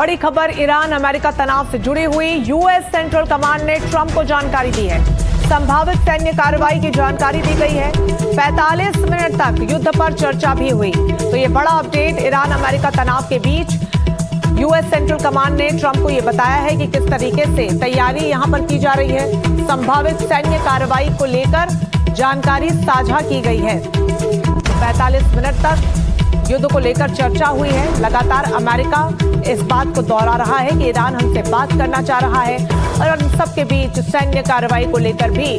बड़ी खबर Iran America तनाव से जुड़ी हुई। यूएस सेंट्रल कमांड ने ट्रंप को जानकारी दी है। संभावित सैन्य कार्रवाई की जानकारी दी गई है। 45 मिनट तक युद्ध पर चर्चा भी हुई। तो ये बड़ा अपडेट ईरान अमेरिका तनाव के बीच यूएस सेंट्रल कमांड ने ट्रंप को ये बताया है कि किस तरीके से तैयारी यहां पर की जा रही है। संभावित सैन्य कार्रवाई को लेकर जानकारी साझा की गई है। 45 मिनट तक युद्ध को लेकर चर्चा हुई है। लगातार अमेरिका इस बात को दोहरा रहा है कि ईरान हमसे बात करना चाह रहा है और इन सबके बीच सैन्य कार्रवाई को लेकर भी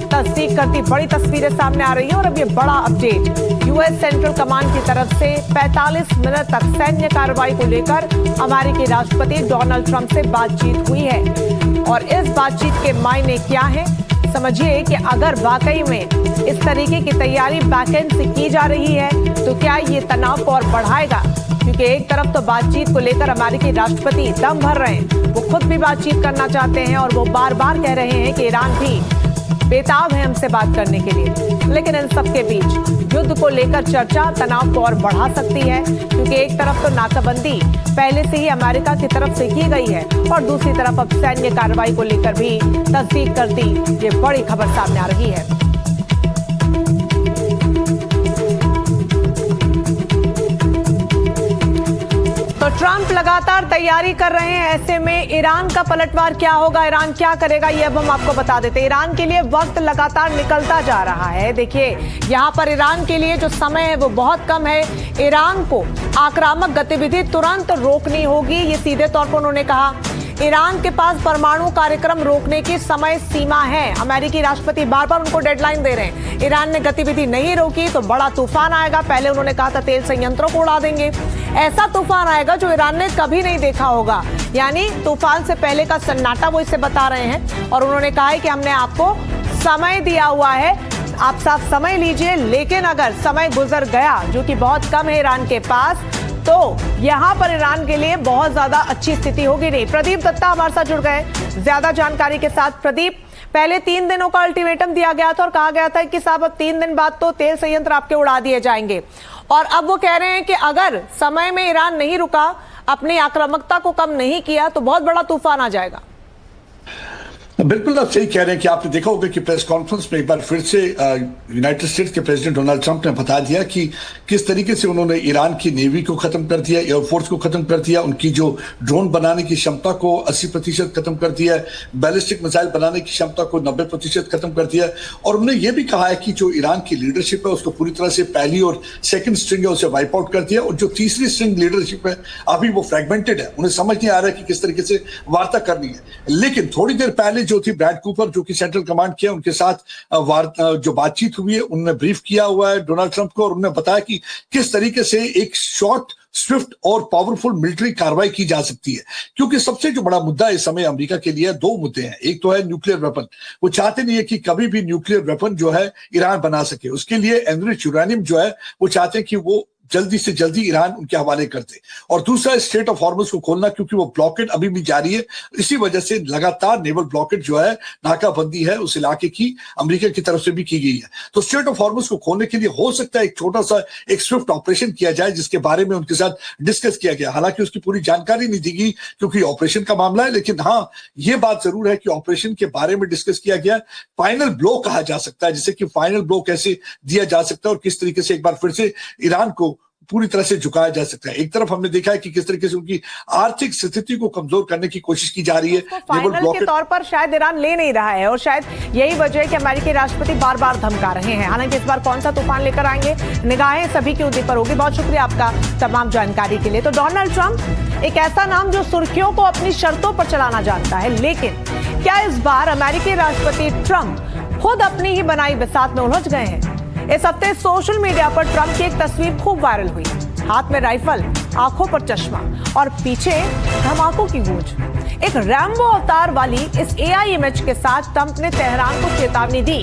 तस्दीक करती बड़ी तस्वीरें सामने आ रही है। और अब ये बड़ा अपडेट यूएस सेंट्रल कमांड की तरफ से 45 मिनट तक सैन्य कार्रवाई को लेकर अमेरिकी राष्ट्रपति डोनाल्ड ट्रंप से बातचीत हुई है। और इस बातचीत के मायने क्या है, समझिए कि अगर वाकई में इस तरीके की तैयारी बैकएंड से की जा रही है तो क्या ये तनाव को और बढ़ाएगा, क्योंकि एक तरफ तो बातचीत को लेकर अमेरिकी राष्ट्रपति दम भर रहे हैं, वो खुद भी बातचीत करना चाहते हैं और वो बार बार कह रहे हैं कि ईरान भी बेताब है हमसे बात करने के लिए। लेकिन इन सबके बीच युद्ध को लेकर चर्चा तनाव को और बढ़ा सकती है, क्योंकि एक तरफ तो नाकाबंदी पहले से ही अमेरिका की तरफ से की गई है और दूसरी तरफ अब सैन्य कार्रवाई को लेकर भी तस्दीक करती ये बड़ी खबर सामने आ रही है। तो ट्रंप लगातार तैयारी कर रहे हैं। ऐसे में ईरान का पलटवार क्या होगा, ईरान क्या करेगा, ये अब हम आपको बता देते हैं। ईरान के लिए वक्त लगातार निकलता जा रहा है। देखिए यहाँ पर ईरान के लिए जो समय है वो बहुत कम है। ईरान को आक्रामक गतिविधि तुरंत रोकनी होगी, ये सीधे तौर पर उन्होंने कहा। ईरान के पास परमाणु कार्यक्रम रोकने की समय सीमा है। अमेरिकी राष्ट्रपति बार बार उनको डेडलाइन दे रहे हैं। ईरान ने गतिविधि नहीं रोकी तो बड़ा तूफान आएगा। पहले उन्होंने कहा था तेल संयंत्रों को उड़ा देंगे। ऐसा तूफान आएगा जो ईरान ने कभी नहीं देखा होगा। यानी तूफान से पहले का सन्नाटा वो इसे बता रहे हैं। और उन्होंने कहा है कि हमने आपको समय दिया हुआ है, आप साफ समय लीजिए। लेकिन अगर समय गुजर गया, जो कि बहुत कम है ईरान के पास, तो यहां पर ईरान के लिए बहुत ज्यादा अच्छी स्थिति होगी नहीं। प्रदीप दत्ता हमारे साथ जुड़ गए ज्यादा जानकारी के साथ। प्रदीप, पहले 3 दिनों का अल्टीमेटम दिया गया था और कहा गया था कि साहब अब 3 दिन बाद तो तेल संयंत्र आपके उड़ा दिए जाएंगे, और अब वो कह रहे हैं कि अगर समय में ईरान नहीं रुका, अपनी आक्रामकता को कम नहीं किया, तो बहुत बड़ा तूफान आ जाएगा। बिल्कुल आप सही कह रहे हैं कि आपने देखा होगा कि प्रेस कॉन्फ्रेंस में एक बार फिर से यूनाइटेड स्टेट्स के प्रेसिडेंट डोनाल्ड ट्रंप ने बता दिया कि किस तरीके से उन्होंने ईरान की नेवी को खत्म कर दिया, एयरफोर्स को खत्म कर दिया, उनकी जो ड्रोन बनाने की क्षमता को 80% खत्म कर दिया, बैलिस्टिक मिसाइल बनाने की क्षमता को 90% खत्म कर दिया। और उन्होंने ये भी कहा है कि जो ईरान की लीडरशिप है उसको पूरी तरह से पहली और सेकेंड स्ट्रिंग है उसे वाइप आउट कर दिया, और जो तीसरी स्ट्रिंग लीडरशिप है अभी वो फ्रेगमेंटेड है, उन्हें समझ नहीं आ रहा है कि किस तरीके से वार्ता करनी है। लेकिन थोड़ी देर पहले जो थी ब्रैड कूपर जो कि सेंट्रल कमांड किया, उनके साथ जो बातचीत हुई है उन्होंने ब्रीफ किया हुआ है डोनाल्ड ट्रंप को, और उन्होंने बताया कि किस तरीके से एक शॉर्ट, स्विफ्ट और पावरफुल मिलिट्री कार्रवाई की जा सकती है। क्योंकि सबसे जो बड़ा मुद्दा इस समय अमेरिका के लिए 2 मुद्दे हैं। एक तो है न्यूक्लियर वेपन, वो चाहते नहीं है कि कभी भी न्यूक्लियर वेपन जो है ईरान बना सके। उसके लिए एनरिच्ड यूरेनियम जो है वो चाहते हैं कि वो जल्दी से जल्दी ईरान उनके हवाले कर दे। और दूसरा स्ट्रेट ऑफ हॉर्मुज को खोलना, क्योंकि वो ब्लॉकेड अभी भी जारी है। इसी वजह से लगातार नेवल ब्लॉकेड जो है, नाकाबंदी है उस इलाके की अमेरिका की तरफ से भी की गई है। तो स्ट्रेट ऑफ हॉर्मुज को खोलने के लिए हो सकता है एक छोटा सा एक स्विफ्ट ऑपरेशन किया जाए, जिसके बारे में उनके साथ डिस्कस किया गया। हालांकि उसकी पूरी जानकारी नहीं दी गई क्योंकि ऑपरेशन का मामला है, लेकिन हाँ ये बात जरूर है कि ऑपरेशन के बारे में डिस्कस किया गया। फाइनल ब्लो कहा जा सकता है, जिसे कि फाइनल ब्लो कैसे दिया जा सकता है और किस तरीके से एक बार फिर से ईरान को पूरी तरह से झुकाया जा सकता है। एक तरफ हमने देखा है कि किस तरीके से उनकी आर्थिक स्थिति को कमजोर करने की कोशिश की जा रही है। फाइनल के तौर पर शायद ईरान ले नहीं रहा है, और शायद यही वजह है कि अमेरिकी राष्ट्रपति बार बार धमका रहे हैं। हालांकि इस बार कौन सा तूफान लेकर आएंगे, निगाहें सभी की उन्हीं पर होगी। बहुत शुक्रिया आपका तमाम जानकारी के लिए। तो डोनाल्ड ट्रंप एक ऐसा नाम जो सुर्खियों को अपनी शर्तों पर चलाना जानता है, लेकिन क्या इस बार अमेरिकी राष्ट्रपति ट्रंप खुद अपनी ही बनाई बिसात में उलझ गए हैं? इस हफ्ते सोशल मीडिया पर ट्रंप की एक तस्वीर खूब वायरल हुई। हाथ में राइफल, आंखों पर चश्मा और पीछे धमाकों की गूंज। एक रैम्बो अवतार वाली इस एआई इमेज के साथ ट्रंप ने तेहरान को चेतावनी दी,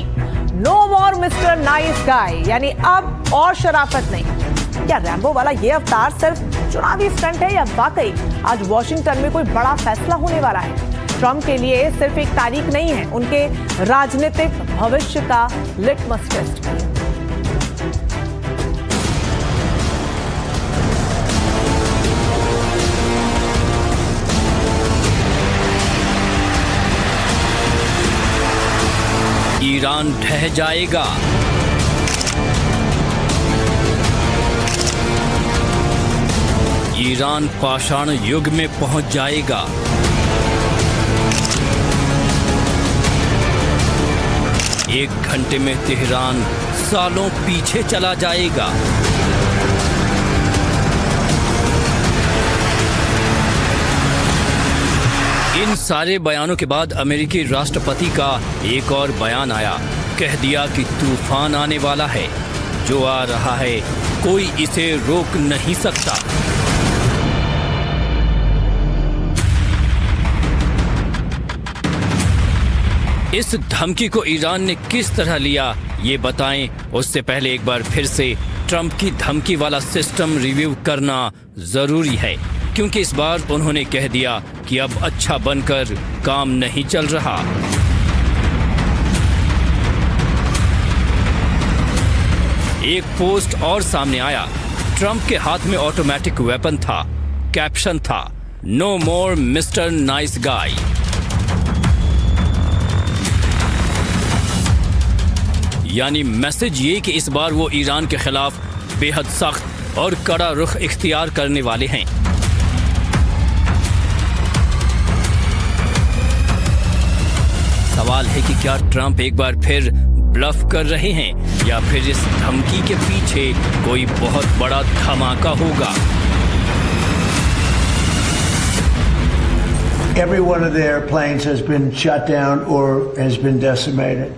नो मोर मिस्टर नाइस गाय, यानी अब और शराफत नहीं। क्या रैम्बो वाला ये अवतार सिर्फ चुनावी स्टंट है या वाकई आज वॉशिंगटन में कोई बड़ा फैसला होने वाला है? ट्रंप के लिए सिर्फ एक तारीख नहीं है, उनके राजनीतिक भविष्य का लिटमस टेस्ट है। ईरान ढह जाएगा। ईरान पाषाण युग में पहुंच जाएगा। एक घंटे में तेहरान सालों पीछे चला जाएगा। इन सारे बयानों के बाद अमेरिकी राष्ट्रपति का एक और बयान आया। कह दिया कि तूफान आने वाला है, जो आ रहा है कोई इसे रोक नहीं सकता। इस धमकी को ईरान ने किस तरह लिया ये बताएं, उससे पहले एक बार फिर से ट्रंप की धमकी वाला सिस्टम रिव्यू करना जरूरी है, क्योंकि इस बार उन्होंने कह दिया कि अब अच्छा बनकर काम नहीं चल रहा। एक पोस्ट और सामने आया। ट्रंप के हाथ में ऑटोमेटिक वेपन था। कैप्शन था, नो मोर मिस्टर नाइस गाय। यानी मैसेज ये कि इस बार वो ईरान के खिलाफ बेहद सख्त और कड़ा रुख इख्तियार करने वाले हैं। सवाल है कि क्या ट्रंप एक बार फिर ब्लफ कर रहे हैं या फिर इस धमकी के पीछे कोई बहुत बड़ा धमाका होगा। Every one of their planes has been shot down or has been decimated.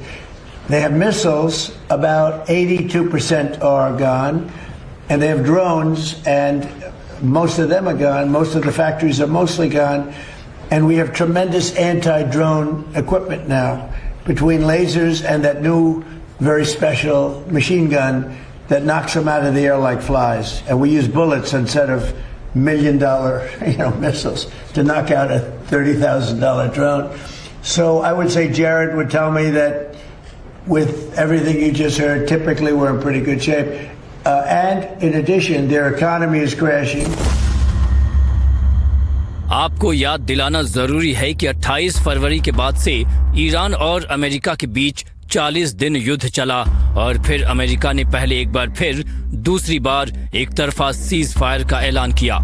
They have missiles, about 82% are gone, and they have drones, and most of them are gone. Most of the factories are mostly gone. And we have tremendous anti-drone equipment now, between lasers and that new, very special machine gun that knocks them out of the air like flies. And we use bullets instead of $1 million, missiles to knock out a $30,000 drone. So I would say Jared would tell me that with everything you just heard, typically we're in pretty good shape. And in addition, their economy is crashing. आपको याद दिलाना जरूरी है कि 28 फरवरी के बाद से Iran और अमेरिका के बीच 40 दिन युद्ध चला और फिर अमेरिका ने पहले एक बार फिर दूसरी बार एक तरफा सीज फायर का ऐलान किया।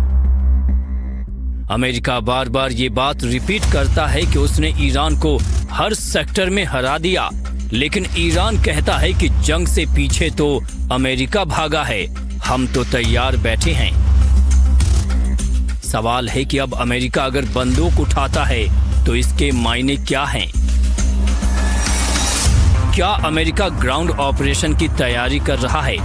अमेरिका बार बार ये बात रिपीट करता है कि उसने ईरान को हर सेक्टर में हरा दिया, लेकिन ईरान कहता है कि जंग से पीछे तो अमेरिका भागा है, हम तो तैयार बैठे हैं। सवाल है कि अब अमेरिका अगर बंदूक उठाता है तो इसके मायने क्या हैं? क्या अमेरिका ग्राउंड ऑपरेशन की तैयारी कर रहा है?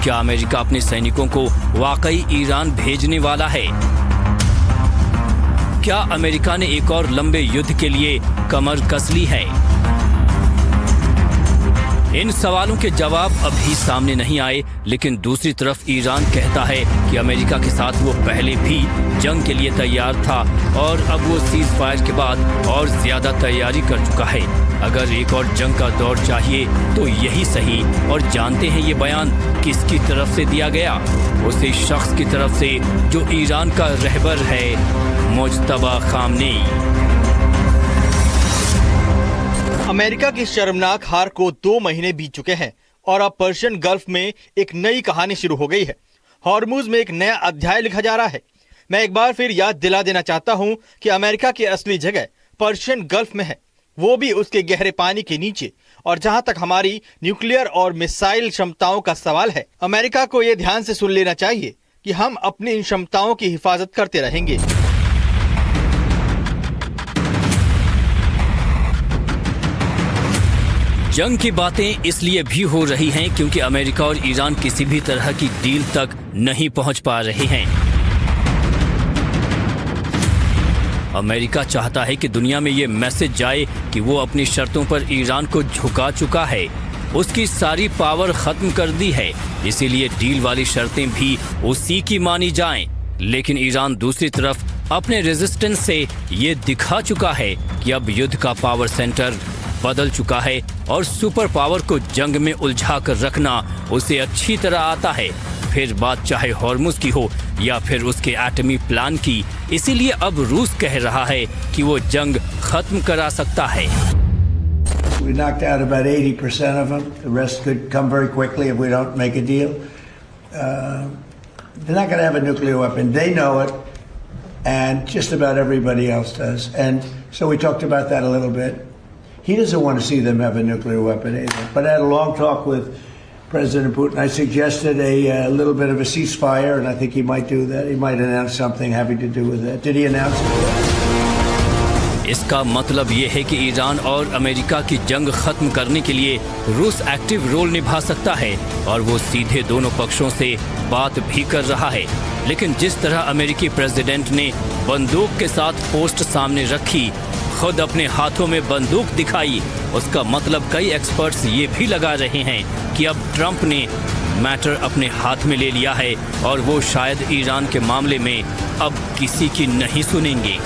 क्या अमेरिका अपने सैनिकों को वाकई ईरान भेजने वाला है? क्या अमेरिका ने एक और लंबे युद्ध के लिए कमर कस ली है? इन सवालों के जवाब अभी सामने नहीं आए, लेकिन दूसरी तरफ ईरान कहता है कि अमेरिका के साथ वो पहले भी जंग के लिए तैयार था और अब वो सीज फायर के बाद और ज्यादा तैयारी कर चुका है। अगर एक और जंग का दौर चाहिए तो यही सही। और जानते हैं ये बयान किसकी तरफ से दिया गया? उसी शख्स की तरफ से जो ईरान का रहबर है, मुज्तबा खामनेई। अमेरिका की शर्मनाक हार को 2 महीने बीत चुके हैं और अब पर्शियन गल्फ में एक नई कहानी शुरू हो गई है। हॉर्मुज में एक नया अध्याय लिखा जा रहा है। मैं एक बार फिर याद दिला देना चाहता हूं कि अमेरिका की असली जगह पर्शियन गल्फ में है, वो भी उसके गहरे पानी के नीचे। और जहां तक हमारी न्यूक्लियर और मिसाइल क्षमताओं का सवाल है, अमेरिका को यह ध्यान से सुन लेना चाहिए कि हम अपनी इन क्षमताओं की हिफाजत करते रहेंगे। जंग की बातें इसलिए भी हो रही हैं क्योंकि अमेरिका और ईरान किसी भी तरह की डील तक नहीं पहुंच पा रहे हैं। अमेरिका चाहता है कि दुनिया में ये मैसेज जाए कि वो अपनी शर्तों पर ईरान को झुका चुका है, उसकी सारी पावर खत्म कर दी है, इसीलिए डील वाली शर्तें भी उसी की मानी जाएं। लेकिन ईरान दूसरी तरफ अपने रेजिस्टेंस से ये दिखा चुका है कि अब युद्ध का पावर सेंटर बदल चुका है और सुपर पावर को जंग में उलझा कर रखना उसे अच्छी तरह आता है, फिर बात चाहे हॉर्मुज की हो या फिर उसके एटमी प्लान की। इसीलिए अब रूस कह रहा है कि वो जंग खत्म करा सकता है। We knocked out about 80% of them. The rest could come very quickly if we don't make a deal. They're not going to have a nuclear weapon. They know it, and just about everybody else does. And so we talked about that a little bit. He doesn't want to see them have a nuclear weapon either. But I had a long talk with President Putin. I suggested a little bit of a ceasefire, and I think he might do that. He might announce something having to do with that. Did he announce it? इसका मतलब ये है कि Iran और America की जंग खत्म करने के लिए रूस एक्टिव रोल निभा सकता है और वो सीधे दोनों पक्षों से बात भी कर रहा है। लेकिन जिस तरह अमेरिकी प्रेसिडेंट ने बंदूक के साथ पोस्ट सामने रखी, खुद अपने हाथों में बंदूक दिखाई, उसका मतलब कई एक्सपर्ट्स ये भी लगा रहे हैं कि अब ट्रंप ने मैटर अपने हाथ में ले लिया है और वो शायद ईरान के मामले में अब किसी की नहीं सुनेंगे।